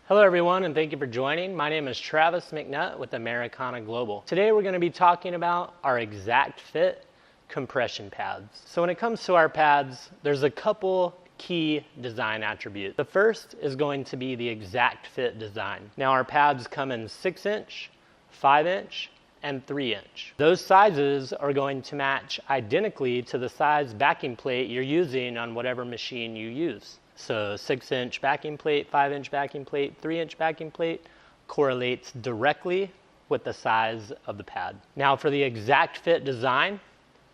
Hello everyone, and thank you for joining. My name is Travis McNutt with Americana Global. Today we're going to be talking about our exact fit compression pads. So when it comes to our pads, there's a couple key design attributes. The first is going to be the exact fit design. Now our pads come in 6-inch, 5-inch, and 3-inch. Those sizes are going to match identically to the size backing plate you're using on whatever machine you use. So 6-inch backing plate, 5-inch backing plate, 3-inch backing plate correlates directly with the size of the pad. Now for the exact fit design,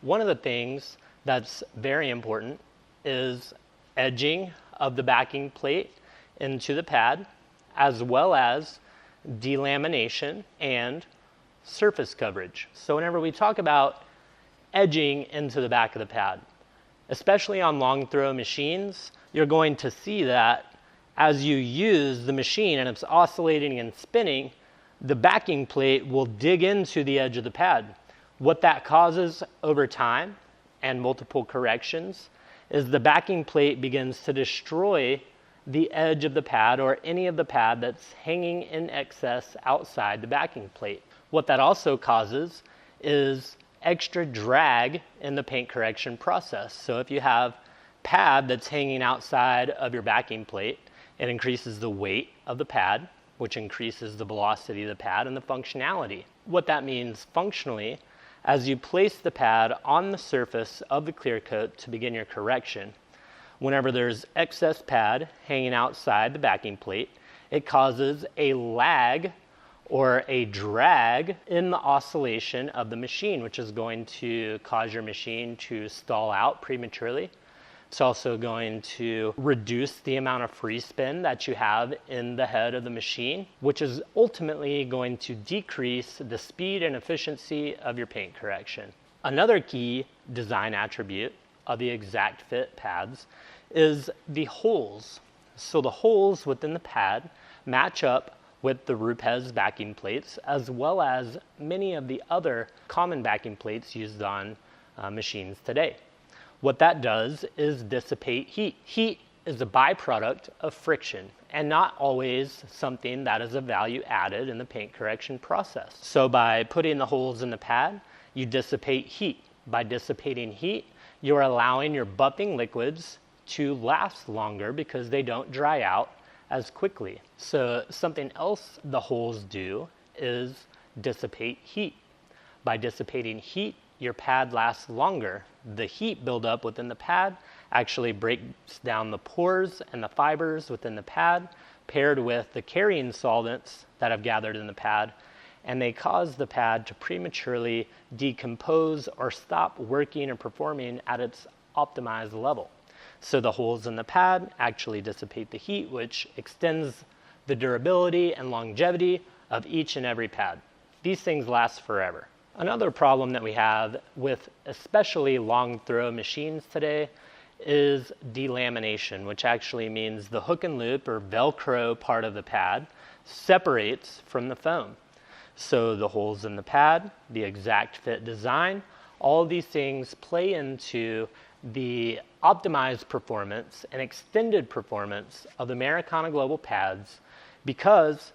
one of the things that's very important is edging of the backing plate into the pad, as well as delamination and surface coverage. So whenever we talk about edging into the back of the pad, especially on long throw machines, you're going to see that as you use the machine and it's oscillating and spinning, the backing plate will dig into the edge of the pad. What that causes over time and multiple corrections is the backing plate begins to destroy the edge of the pad or any of the pad that's hanging in excess outside the backing plate. What that also causes is extra drag in the paint correction process. So if you have pad that's hanging outside of your backing plate, it increases the weight of the pad, which increases the velocity of the pad and the functionality. What that means functionally, as you place the pad on the surface of the clear coat to begin your correction, whenever there's excess pad hanging outside the backing plate, it causes a lag or a drag in the oscillation of the machine, which is going to cause your machine to stall out prematurely. It's also going to reduce the amount of free spin that you have in the head of the machine, which is ultimately going to decrease the speed and efficiency of your paint correction. Another key design attribute of the exact fit pads is the holes. So the holes within the pad match up with the Rupes backing plates, as well as many of the other common backing plates used on machines today. What that does is dissipate heat. Heat is a byproduct of friction and not always something that is a value added in the paint correction process. So by putting the holes in the pad, you dissipate heat. By dissipating heat, you're allowing your buffing liquids to last longer because they don't dry out as quickly. So something else the holes do is dissipate heat. By dissipating heat, your pad lasts longer. The heat buildup within the pad actually breaks down the pores and the fibers within the pad, paired with the carrying solvents that have gathered in the pad, and they cause the pad to prematurely decompose or stop working or performing at its optimized level. So the holes in the pad actually dissipate the heat, which extends the durability and longevity of each and every pad. These things last forever. Another problem that we have with especially long throw machines today is delamination, which actually means the hook and loop or Velcro part of the pad separates from the foam. So the holes in the pad, the exact fit design, all of these things play into the optimized performance and extended performance of the Americana Global pads because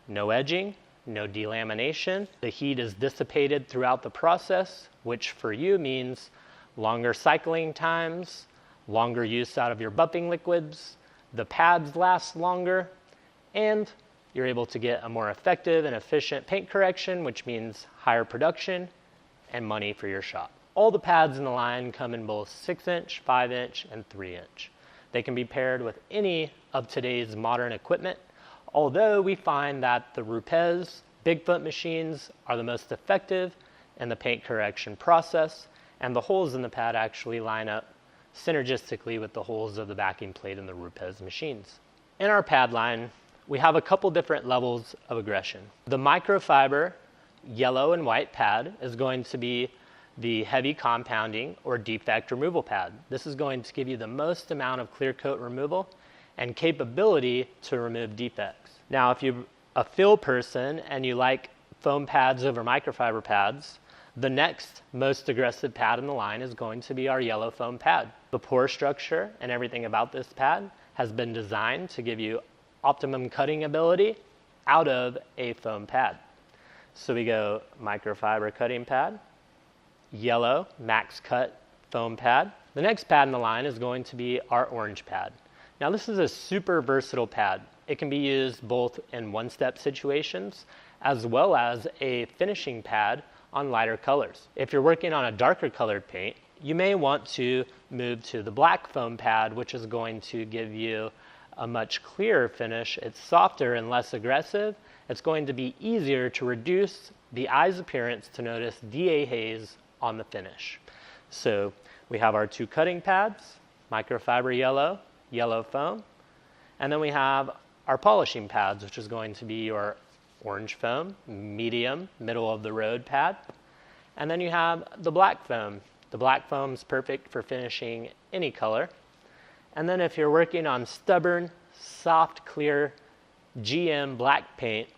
no edging, no delamination. The heat is dissipated throughout the process, which for you means longer cycling times, longer use out of your buffing liquids, the pads last longer, and you're able to get a more effective and efficient paint correction, which means higher production and money for your shop. All the pads in the line come in both 6-inch, 5-inch, and 3-inch. They can be paired with any of today's modern equipment, although we find that the Rupes Bigfoot machines are the most effective in the paint correction process, and the holes in the pad actually line up synergistically with the holes of the backing plate in the Rupes machines. In our pad line, we have a couple different levels of aggression. The microfiber yellow and white pad is going to be the heavy compounding or defect removal pad. This is going to give you the most amount of clear coat removal and capability to remove defects. Now, if you're a fill person and you like foam pads over microfiber pads, the next most aggressive pad in the line is going to be our yellow foam pad. The pore structure and everything about this pad has been designed to give you optimum cutting ability out of a foam pad. So we go microfiber cutting pad, yellow max cut foam pad. The next pad in the line is going to be our orange pad. Now this is a super versatile pad. It can be used both in one-step situations as well as a finishing pad on lighter colors. If you're working on a darker colored paint, you may want to move to the black foam pad, which is going to give you a much clearer finish. It's softer and less aggressive. It's going to be easier to reduce the eye's appearance to notice DA haze on the finish. So we have our two cutting pads, microfiber yellow, yellow foam, and then we have our polishing pads, which is going to be your orange foam, medium, middle of the road pad, and then you have the black foam. The black foam is perfect for finishing any color. And then if you're working on stubborn, soft, clear GM black paint,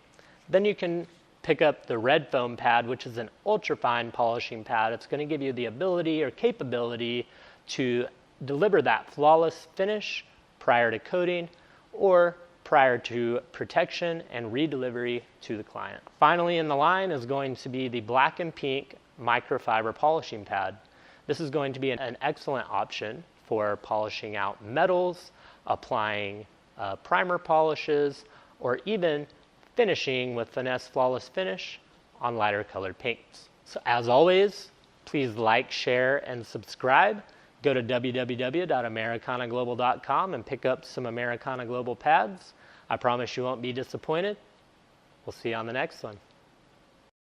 then you can pick up the red foam pad, which is an ultra-fine polishing pad. It's going to give you the ability or capability to deliver that flawless finish prior to coating or prior to protection and redelivery to the client. Finally in the line is going to be the black and pink microfiber polishing pad. This is going to be an excellent option for polishing out metals, applying primer polishes, or even finishing with finesse flawless finish on lighter colored paints. So as always, please like, share, and subscribe. Go to www.americanaglobal.com and pick up some Americana Global pads. I promise you won't be disappointed. We'll see you on the next one.